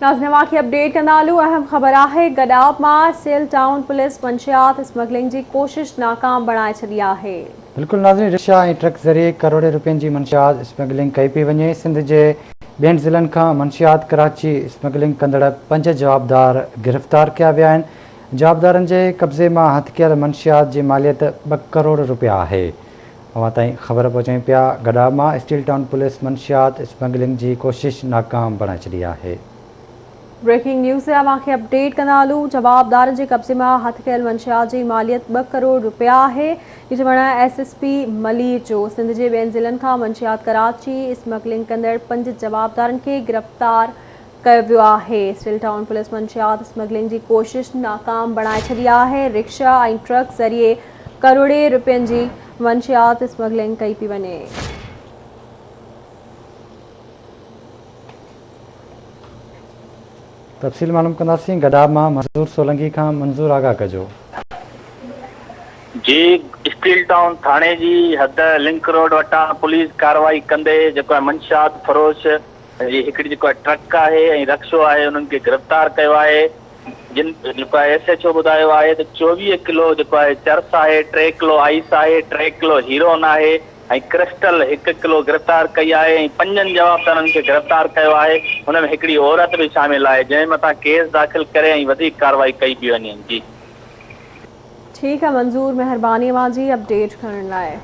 नाज़िनवा की अपडेट कंदालू अहम ख़बर है। गडाब में सेल टाउन पुलिस मंशियात स्मगलिंग की कोशिश नाकाम बनाए छड़ी है। बिल्कुल नाज़रीन, रिक्शा और ट्रक ज़रिए करोड़े रुपयन की मंशियात स्मगलिंग कई पी वने। सिंध के बेन ज़िलन का मंशियात कराची स्मगलिंग कंदड़ 5 जवाबदार गिरफ्तार किया विया आहिनि। जवाबदारन के कब्ज़े में हथ कयल मंशियात की मालियत 2 करोड़ रुपया है। अवां ताईं ख़बर पहुचाई पिया। गडाब में स्टील टाउन पुलिस मंशियात स्मगलिंग की कोशिश नाकाम बनाए छड़ी है। ब्रेकिंग न्यूज़ से अवांखे अपडेट कंदालू। जवाबदार के कब्जे में हथ कयल मंशियात की मालियत 2 करोड़ रुपया है। ये चवण SSP मलीर जो। सिंध के बेन ज़िलन का मंशियात कराची स्मगलिंग कंदड़ 5 जवाबदारन के गिरफ्तार किया वियो है। स्टील टाउन पुलिस मंशियात स्मगलिंग की कोशिश नाकाम बनाए छड़ी है। रिक्शा और ट्रक ज़रिए करोड़े रुपयन की मंशियात स्मगलिंग कई पी वने। तफ़सील मालूम कंदासीं। गडाब में मंजूर सोलंकी का मंजूर आगा कजो। जी स्टील टाउन थाने की हद लिंक रोड वटा पुलिस कार्रवाई कंदे जो मंशियात फरोश हिकिड़ी जो ट्रक है रक्शो है उन्हें गिरफ्तार किया है। जिन जो SHO बुधायो है तो 24 किलो जो चर्स है, 3 किलो आइस है, 3 किलो हीरोन है, क्रिस्टल 1 किलो गिरफ्तार कई है। 5 जवाबदारन के गिरफ्तार किया है। उनमें हिकिड़ी औरत भी शामिल है जै मथा केस दाखिल करे कार्रवाई कई पी वने। जी ठीक है मंजूर, मेहरबानी जी अपडेट करने लाए।